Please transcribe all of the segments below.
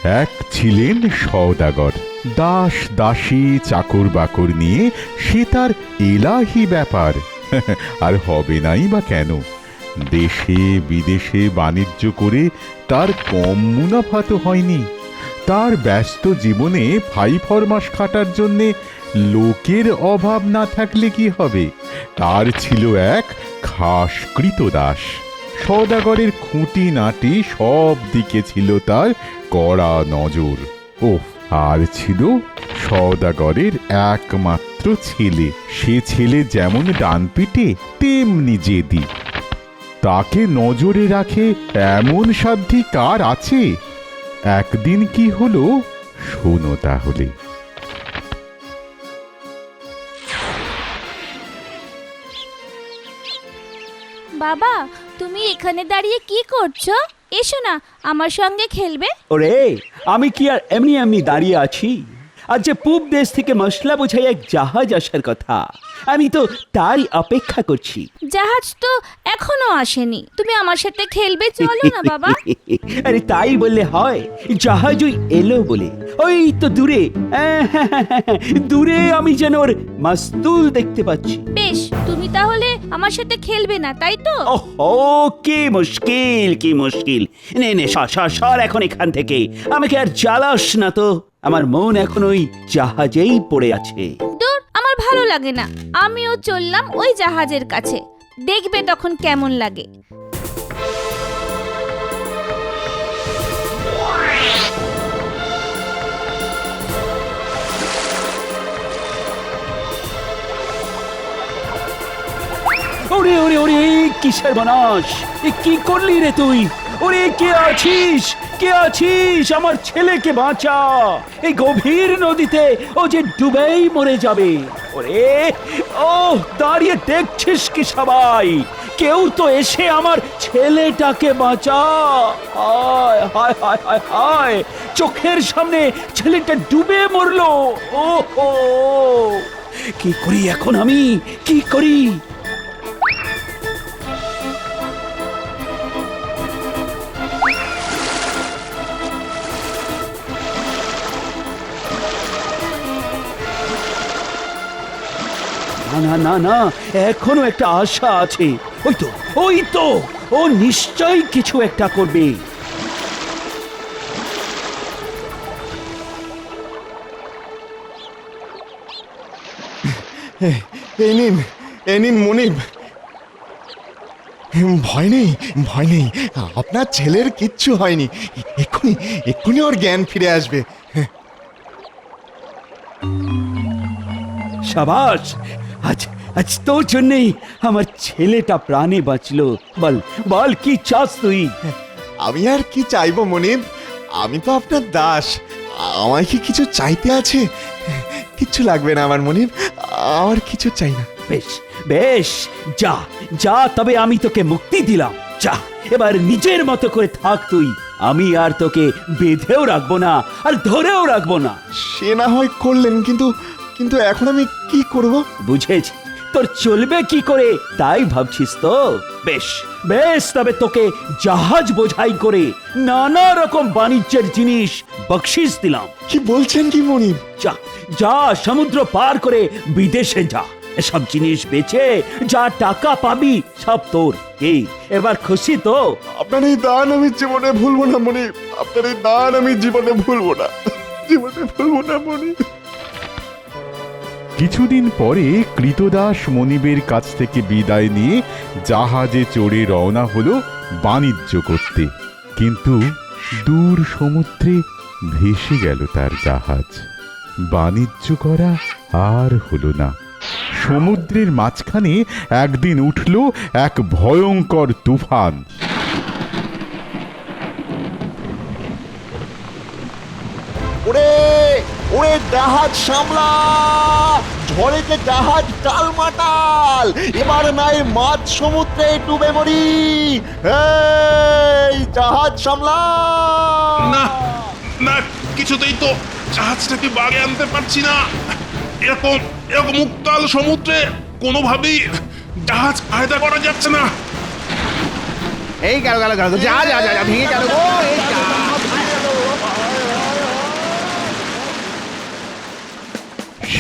এক ছিলেন সওদাগর। দাস দাসী চাকর বাকর নিয়ে সে তার এলাহি ব্যাপার। আর হবে নাই বা কেন? দেশে বিদেশে বাণিজ্য করে তার কম মুনাফা তো হয়নি। তার ব্যস্ত জীবনে ফাই ফরমাস খাটার জন্যে লোকের অভাব না থাকলে কি হবে? তার ছিল এক খাস কৃতদাস। সওদাগরের খুঁটিনাটি সব দিকে ছিল তার কড়া নজর। ওহ, আর ছিল সওদাগরের একমাত্র ছেলে। সে ছেলে যেমন ডানপিটে তেমনি জেদি। তাকে নজরে রাখে এমন সাধ্যি কার আছে? একদিন কি হলো শোনো তাহলে। বাবা, তুমি এখানে দাঁড়িয়ে কি করছো? এসো না, আমার সঙ্গে খেলবে। ওরে, আমি কি আর এমনি এমনি দাঁড়িয়ে আছি? আজ যে পূব দেশ থেকে মশলা বোঝাই এক জাহাজ আসার কথা, আমি তো তারই অপেক্ষা করছি। জাহাজ তো এখনো আসেনি, তুমি আমার সাথে খেলবে, চলো না বাবা। আরে তাই বললে হয়? জাহাজ ওই এলো বলে ওই তো দূরে, দূরে আমি যেন ওর মাস্তুল দেখতে পাচ্ছি। বেশ, তুমি তাহলে আমার সাথে খেলবে না, তাই তো? ওহো, কি মুশকিল, কি মুশকিল। নে নে, সর এখন এখান থেকে, আমাকে আর জ্বালাস না তো। আমার মন এখন ওই জাহাজেই পড়ে আছে। দূর, আমার ভালো লাগে না। আমিও চললাম ওই জাহাজের কাছে, দেখবে তখন কেমন লাগে। ওরে ওরে ওরে, কিসের বানাস? কি করলি রে তুই? ওরে, কে আছিস? কে আছিস? আমার ছেলেকে বাঁচা। এই গভীর নদীতে ও যে ডুবেই মরে যাবে। ওরে, ও দাঁড়িয়ে দেখছিস কি সবাই? কেউ তো এসে আমার ছেলেটাকে বাঁচা। হায় হায় হায় হায় হায়, চোখের সামনে ছেলেটা ডুবে মরলো। ও হো, কি করি এখন আমি? কি করি? না না না, এখনো একটা আশা আছে। ওই তো ও নিশ্চয়ই কিছু একটা করবে। এই নিন মনিব। ভয় নেই, ভয় নেই, আপনার ছেলের কিচ্ছু হয়নি। এক্ষুনি ওর জ্ঞান ফিরে আসবে। সাবাস, আজ তোর জন্যই আমার ছেলেটা প্রাণে বাঁচলো। বল বল, কি চাস তুই? আমি আর কি চাইবো মনিব? আমি তো আপনার দাস, আমায় কি কিছু চাইতে আছে? কিচ্ছু লাগবে না আমার মনিব, আমার কিছু চাই না। বেশ বেশ, যা যা, তবে আমি তোকে মুক্তি দিলাম। যা, এবার নিজের মতো করে থাক তুই। আমি আর তোকে বেঁধেও রাখবো না, আর ধরেও রাখবো না। সে না হয় করলেন, কিন্তু এখন আমি কি করব? বুঝেছি, তোর চলবে কি করে তাই ভাবছিস তো? বেশ বেশ, তবে তোকে জাহাজ বোঝাই করে নানা রকম বাণিজ্যের জিনিস বকশিস দিলাম। কি বলছেন কি মনিব? যা যা, সমুদ্র পার করে বিদেশে যা। এসব জিনিস বেচে যা টাকা পাবি সব তোর। এই, এবার খুশি তো? আপনার এই দান আমি জীবনে ভুলবো না মনিব, আপনার এই দান আমি জীবনে ভুলবো না, জীবনে ভুলবো না মনিব। কিছুদিন পরে কৃতদাস মনিবের কাছ থেকে বিদায় নিয়ে জাহাজে চড়ে রওনা হলো বাণিজ্য করতে। কিন্তু দূর সমুদ্রে ভেসে গেল তার জাহাজ। বাণিজ্য করা আর হলো না। সমুদ্রের মাঝখানে একদিন উঠল এক ভয়ঙ্কর তুফান। ওরে ওরে, জাহাজ সামলা, ঝড়েতে জাহাজ টালমাটাল, এবার নাই মাঝ সমুদ্রে ডুবে মরি। এই জাহাজ সামলা। না না, কিছুতেই তো জাহাজটাকে বাগে আনতে পারছি না। এরকম এরকম উত্তাল সমুদ্রে কোনোভাবেই জাহাজ কায়দা করা যাচ্ছে না। এই গেল জাহাজ ভেঙে গেল।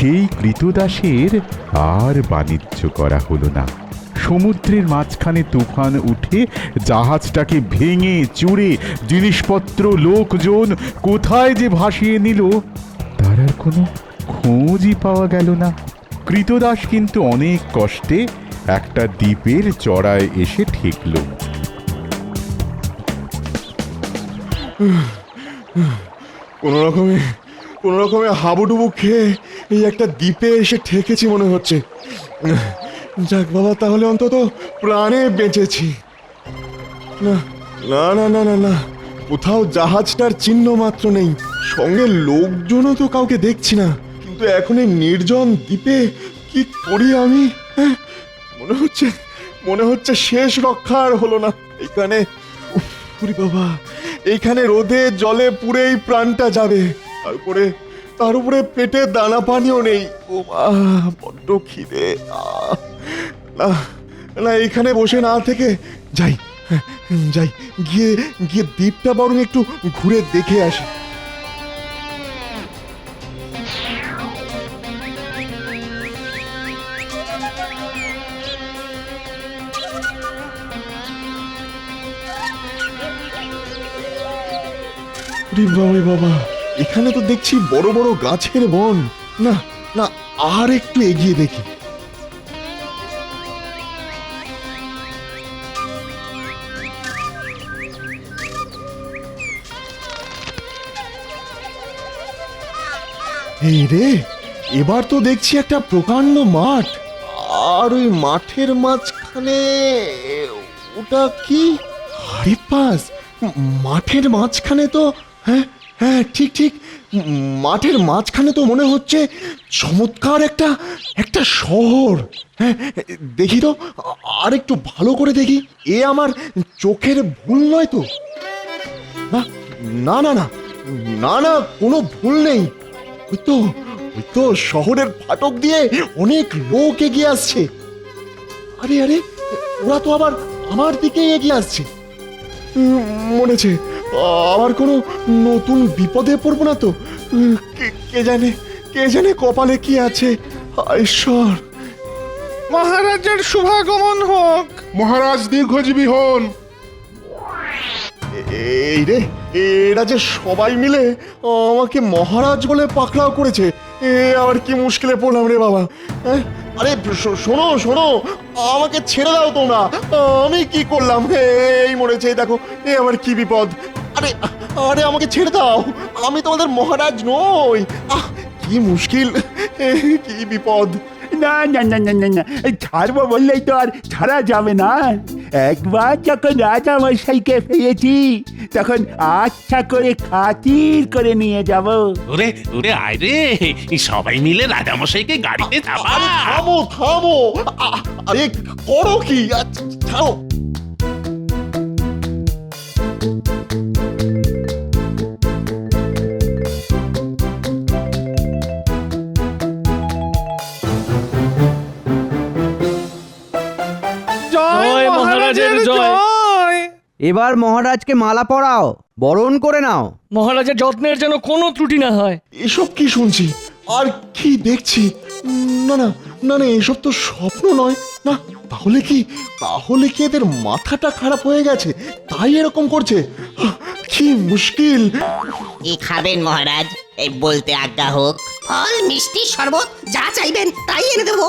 সেই কৃতদাসের আর বাণিজ্য করা হলো না। সমুদ্রের মাঝখানে তুফান উঠে জাহাজটাকে ভেঙে চুরে জিনিসপত্র লোকজন কোথায় যে ভাসিয়ে নিল তার আর কোনো খোঁজই পাওয়া গেল না। কৃতদাস কিন্তু অনেক কষ্টে একটা দ্বীপের চড়ায় এসে ঠেকল। কোনো রকমে হাবুডুবু খেয়ে এই একটা দ্বীপে এসে ঠেকেছি মনে হচ্ছে। যাক বাবা, তাহলে অন্তত প্রাণে বেঁচেছি। না না না না না না, কোথাও জাহাজটার চিহ্ন মাত্র নেই, সঙ্গে লোকজনও তো কাউকে দেখছি না। কিন্তু এখন এই নির্জন দ্বীপে কি করি আমি? মনে হচ্ছে শেষ রক্ষা আর হলো না এখানে। উফ, ওরে বাবা, এইখানে রোদে জলে পুড়েই প্রাণটা যাবে। তার উপরে পেটে দানা পানিও নেই। ও বড্ড খিদে। না না, এখানে বসে না থেকে যাই গিয়ে দ্বীপটা বরং একটু ঘুরে দেখে আসি। বাবা, এখানে তো দেখছি বড় বড় গাছের বন। না না, আর একটু এগিয়ে দেখি। এই রে, এবার তো দেখছি একটা প্রকাণ্ড মাঠ, আর ওই মাঠের মাঝখানে ওটা কি? আরে পাস, মাঠের মাঝখানে তো, হ্যাঁ হ্যাঁ, ঠিক মাঠের মাঝখানে তো মনে হচ্ছে চমৎকার একটা শহর। হ্যাঁ, দেখি তো, আর একটু ভালো করে দেখি। এ আমার চোখের ভুল নয় তো? না না না না না, কোনো ভুল নেই। ওই তো শহরের ফাটক দিয়ে অনেক লোক এগিয়ে আসছে। আরে আরে, ওরা তো আবার আমার দিকে এগিয়ে আসছে। মনে হচ্ছে আবার কোনো নতুন বিপদে পড়বো না তো? কে জানে কপালে কি আছে। ঈশ্বর, মহারাজের শুভাগমন হোক। মহারাজ দীর্ঘজীবী হন। এই রে, এরা যে সবাই মিলে আমাকে মহারাজ বলে পাকড়াও করেছে। আবার কি মুশকিলে পড়লাম রে বাবা। আরে শোনো, আমাকে ছেড়ে দাও তোমরা। আমি কি করলাম? এই মরেছে, দেখো, আমার কি বিপদ। আরে আমাকে ছেড়ে দাও, আমি তোমাদের মহারাজ নই। কি মুশকিল, কি বিপদ। না না না না না না, ছাড়বো বললেই তো আর ছাড়া যাবে না। একবার যখন রাজা মশাইকে পেয়েছি তখন আচ্ছা করে খাতির করে নিয়ে যাব। ওরে ওরে, আয় রে, সবাই মিলে রাজামশাইকে গাড়িতে চাপা। আরে থামো। আরে করো কি? ছাড়ো। জয় মহারাজের জয়। এবার মহারাজকে মালা পরাও, বরণ করে নাও। মহারাজের যত্নের যেন কোনো ত্রুটি না হয়। এসব কি শুনছি আর কি দেখছি? না না না না, এসব তো স্বপ্ন নয়। না, তাহলে কি এদের মাথাটা খারাপ হয়ে গেছে, তাই এরকম করছে? কি মুশকিল। কি খাবেন মহারাজ? এই বলতে আজ্ঞা হোক। ফল, মিষ্টি, শরবত যা চাইবেন তাই এনে দেবো।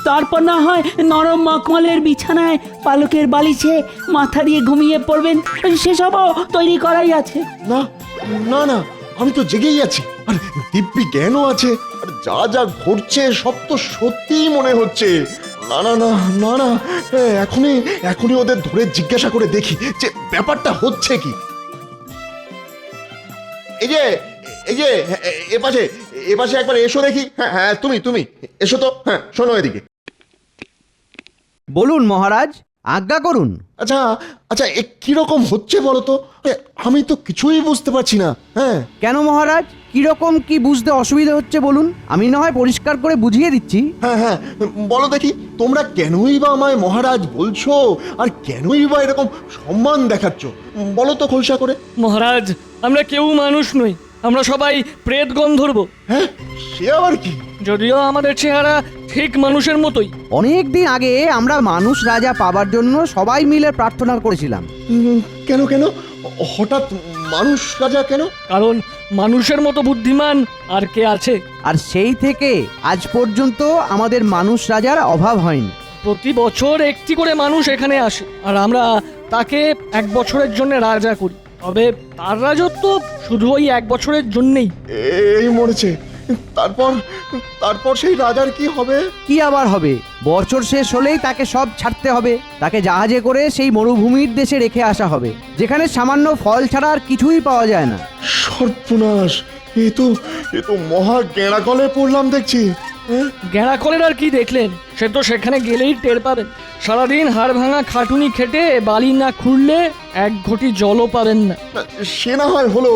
তারপর না হয় নরম মখমলের বিছানায় পালকের বালিশে মাথা দিয়ে ঘুমিয়ে পড়বেন, সেসবও তৈরি করাই আছে। না না না, আমি তো জেগেই আছি, আর দিব্যি জ্ঞানও আছে, আর যা ঘটছে সব তো সত্যিই মনে হচ্ছে। না না না না না, এখনই ওদের ধরে জিজ্ঞাসা করে দেখি যে ব্যাপারটা হচ্ছে কি। এই যে এপাশে একবার এসো দেখি। হ্যাঁ, তুমি এসো তো। হ্যাঁ, শোনো এদিকে। বলুন মহারাজ, আজ্ঞা করুন। আচ্ছা, কিরকম হচ্ছে বলো তো? আমি তো কিছুই বুঝতে পারছি না। হ্যাঁ, কেন মহারাজ, কিরকম কি বুঝতে অসুবিধা হচ্ছে বলুন, আমি না হয় পরিষ্কার করে বুঝিয়ে দিচ্ছি। হ্যাঁ, বলো দেখি, তোমরা কেনই বা আমায় মহারাজ বলছো, আর কেনই বা এরকম সম্মান দেখাচ্ছ? বলো তো খোলসা করে। মহারাজ, আমরা কেউ মানুষ নই, আমরা সবাই প্রেত গন্ধর্ব। হ্যাঁ, সে আবার কি? যদিও আমাদের চেহারা ঠিক মানুষের মতোই। অনেক দিন আগে আমরা মানুষ রাজা পাবার জন্য সবাই মিলে প্রার্থনা করেছিলাম। কেন কেন হঠাৎ মানুষ রাজা কেন? কারণ মানুষের মতো বুদ্ধিমান আর কে আছে? আর সেই থেকে আজ পর্যন্ত আমাদের মানুষ রাজার অভাব হয়নি। প্রতি বছর একটি করে মানুষ এখানে আসে, আর আমরা তাকে 1 বছরের জন্য রাজা করি। তবে তার রাজত্ব শুধু ওই 1 বছরের জন্যেই। এই মরেছে, তারপর তারপর সেই রাজার কি হবে? কি আবার হবে? বছর শেষ হলেই তাকে সব ছাড়তে হবে। তাকে জাহাজে করে সেই মরুভূমির দেশে রেখে আসা হবে, যেখানে সামান্য ফল ছাড়া আর কিছুই পাওয়া যায় না। সর্বনাশ! এ তো মহা গেঁড়াকলে পড়লাম দেখছি। হ্যাঁ? গ্যাঁড়াকলের আর কি দেখলেন? সে তো সেখানে গেলেই টের পাবেন। সারাদিন হাড় ভাঙা খাটুনি খেটে বালি না খুঁড়লে 1 ঘটি জলও পাবেন না। সে না হয় হলো,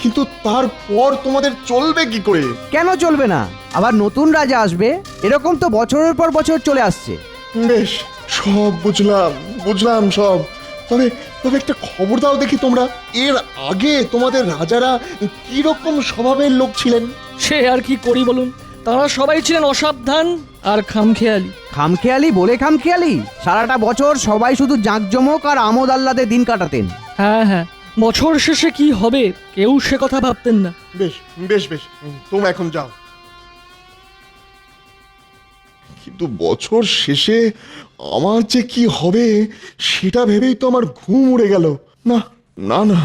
কিন্তু তারপর তোমাদের চলবে কি করে? কেন চলবে না? আবার নতুন রাজা আসবে, এরকম তো বছরের পর বছর চলে আসছে। বেশ, সব বুঝলাম সব। তবে একটা খবর দাও দেখি, তোমরা এর আগে তোমাদের রাজারা কিরকম স্বভাবের লোক ছিলেন? সে আর কি করি বলুন, তারা সবাই ছিলেন অসাবধান আর খামখেয়ালি। খামখেয়ালি বলে খামখেয়ালি? সারাটা বছর সবাই শুধু জাঁকজমক আর আমোদ আহ্লাদে দিন কাটাতেন। হ্যাঁ, বছর শেষে কি হবে কেউ সে কথা ভাবতেন না। বেশ, তোমরা এখন যাও। কিন্তু বছর শেষে আমার যে কি হবে সেটা ভেবেই তো আমার ঘুম উড়ে গেল। না,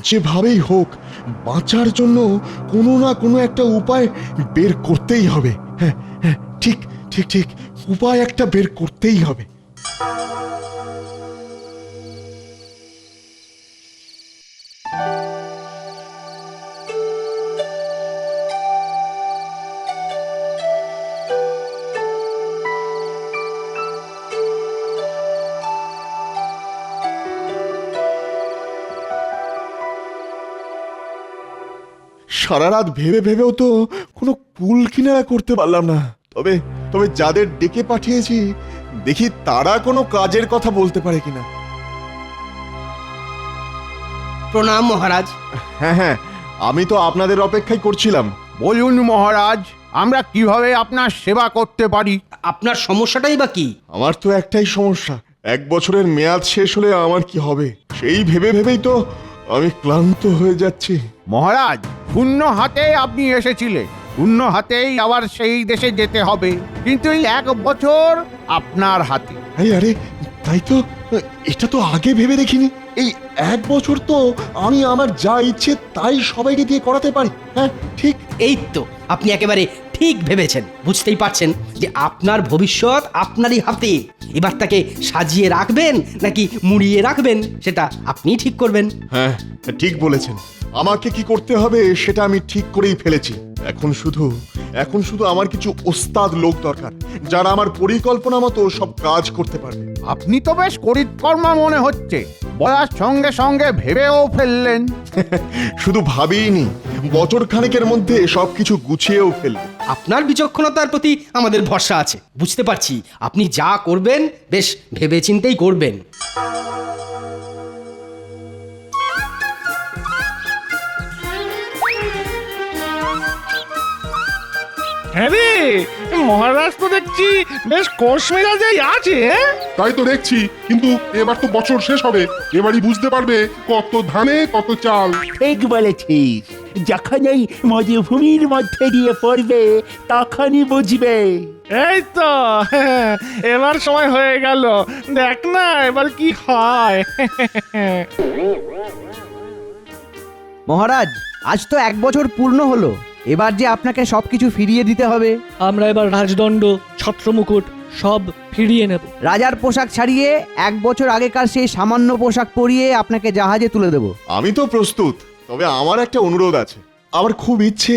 যেভাবেই হোক বাঁচার জন্য কোনো না কোনো একটা উপায় বের করতেই হবে। হ্যাঁ, ঠিক উপায় একটা বের করতেই হবে। সারা রাত ভেবেও তো কোনো কুল কিনারা করতে পারলাম না। তবে যাদের ডেকে পাঠিয়েছি দেখি তারা কোনো কাজের কথা বলতে পারে কিনা। প্রণাম মহারাজ। হ্যাঁ, আমি তো আপনাদের অপেক্ষাই করছিলাম। বলুন মহারাজ, আমরা কিভাবে আপনার সেবা করতে পারি? আপনার সমস্যাটাই বা কি? আমার তো একটাই সমস্যা, 1 বছরের মেয়াদ শেষ হলে আমার কি হবে সেই ভেবেই তো আমি ক্লান্ত হয়ে যাচ্ছি। মহারাজ, শূন্য হাতে আপনি এসেছিলেন, শূন্য হাতেই আবার সেই দেশে যেতে হবে, কিন্তু এই 1 বছর আপনার হাতে। আরে তাই তো, এটা তো আগে ভেবে দেখিনি। এই 1 বছর তো আমি আমার যা ইচ্ছে তাই সবাইকে দিয়ে করাতে পারি। হ্যাঁ, ঠিক। এই তো আপনি একেবারে ঠিক ভেবেছেন। বুঝতেই পারছেন যে আপনার ভবিষ্যৎ আপনারই হাতে। এবার তাকে সাজিয়ে রাখবেন নাকি মুড়িয়ে রাখবেন সেটা আপনিই ঠিক করবেন। হ্যাঁ, ঠিক বলেছেন। আমাকে কি করতে হবে সেটা আমি ঠিক করেই ফেলেছি। এখন শুধু আমার কিছু ওস্তাদ লোক দরকার, যারা আমার পরিকল্পনা মতো সব কাজ করতে পারবে। আপনি তো বেশ করিতকর্মা মনে হচ্ছে, বলার সঙ্গে সঙ্গে ভেবেও ফেললেন। শুধু ভাবিনি, বছর খানেকের মধ্যে সবকিছু গুছিয়েও ফেলবে। আপনার বিচক্ষণতার প্রতি আমাদের ভরসা আছে। বুঝতে পারছি আপনি যা করবেন বেশ ভেবেচিন্তেই করবেন। হ্যাঁ রে, মহারাজ তো দেখছি বেশ কোষ মেজাজেই আছে। তাই তো দেখছি, কিন্তু এবার তো বছর শেষ হবে, এবারই বুঝতে পারবে কত ধানে কত চাল। ঠিক বলেছিস, যখন এই মরুভূমির মধ্যে দিয়ে পড়বে তখনই বুঝবে। এই তো এবার সময় হয়ে গেল, দেখ না এবার কি হয়। মহারাজ, আজ তো 1 বছর পূর্ণ হলো। এবার যে আপনাকে সবকিছু ফিরিয়ে দিতে হবে। আমরা এবার রাজদণ্ড, ছত্রমুকুট সব ফিরিয়ে নেব। রাজার পোশাক ছাড়িয়ে 1 বছর আগেকার সেই সামান্য পোশাক পরিয়ে আপনাকে জাহাজে তুলে দেব। আমি তো প্রস্তুত, তবে আমার একটা অনুরোধ আছে। আমার খুব ইচ্ছে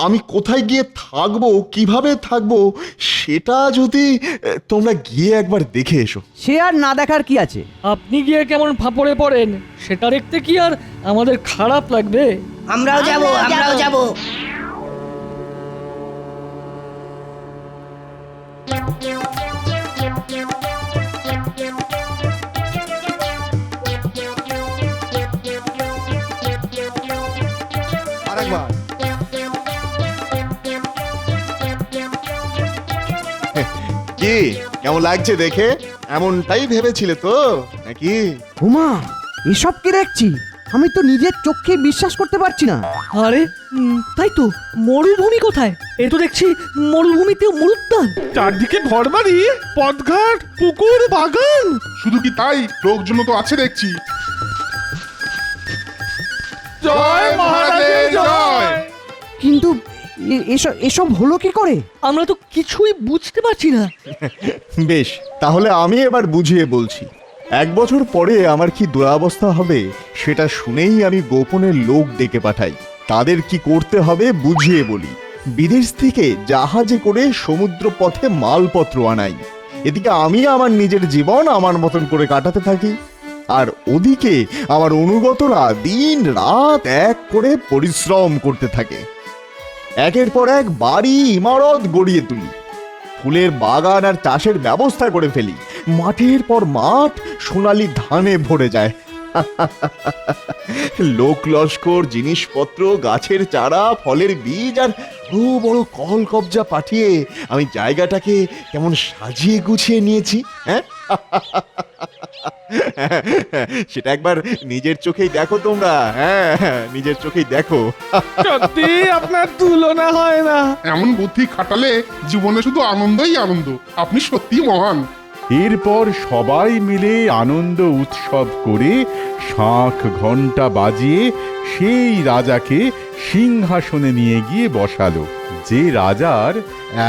আমি কোথায় গিয়ে থাকবো, কিভাবে থাকবো সেটা যদি তোমরা গিয়ে একবার দেখে এসো। সে আর না দেখার কি আছে? আপনি গিয়ে কেমন ফাঁপড়ে পড়েন সেটা দেখতে কি আর আমাদের খারাপ লাগবে? আমরাও যাব। কি কেমন লাগছে দেখে? এমনটাই ভেবেছিলে তো নাকি? হুমা, এসব কি দেখছি? আমি তো নিজের চোখে বিশ্বাস করতে পারছি না। আরে তাই তো, মরুভূমি কোথায়? এ তো দেখছি মরুভূমিতে মরুদ্যান। চারদিকে ঘরবাড়ি, পথঘাট, পুকুর, বাগান। শুধু কি তাই, লোকজন তো আছে দেখছি। জয় মহারাজের জয়। কিন্তু এসব এসব হলো কি করে? আমরা তো কিছুই বুঝতে পারছি না। বেশ, তাহলে আমি এবার বুঝিয়ে বলছি। 1 বছর পরে আমার কি দুরবস্থা হবে সেটা শুনেই আমি গোপনে লোক ডেকে পাঠাই। তাদের কি করতে হবে বুঝিয়ে বলি। বিদেশ থেকে জাহাজে করে সমুদ্র পথে মালপত্র আনাই। এদিকে আমি আমার নিজের জীবন আমার মতন করে কাটাতে থাকি, আর ওদিকে আমার অনুগতরা দিন রাত এক করে পরিশ্রম করতে থাকে। একের পর এক বাড়ি ইমারত গড়িয়ে তুলি, ফুলের বাগান আর চাষের ব্যবস্থা করে ফেলি। মাঠের পর মাঠ সোনালি ধানে ভরে যায়। লোক লস্কর, জিনিসপত্র, গাছের চারা, ফলের বীজ আর বড় বড় কল কবজা পাঠিয়ে আমি জায়গাটাকে কেমন সাজিয়ে গুছিয়ে নিয়েছি। হ্যাঁ, সেটা একবার নিজের চোখেই দেখো তোমরা। হ্যাঁ, নিজের চোখেই দেখো। সত্যি আপনার তুলনা হয় না। এমন বুদ্ধি খাটালে জীবনে শুধু আনন্দই আনন্দ। আপনি সত্যি মহান। এরপর সবাই মিলে আনন্দ উৎসব করে শাঁখ ঘণ্টা বাজিয়ে সেই রাজাকে সিংহাসনে নিয়ে গিয়ে বসালো। যে রাজার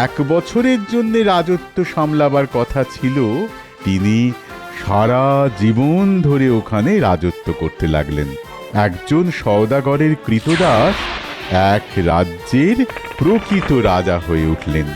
1 বছরের জন্য রাজত্ব সামলাবার কথা ছিল, তিনি সারা জীবন ধরে ওখানে রাজত্ব করতে লাগলেন। একজন সওদাগরের কৃতদাস এক রাজ্যের প্রকৃত রাজা হয়ে উঠলেন।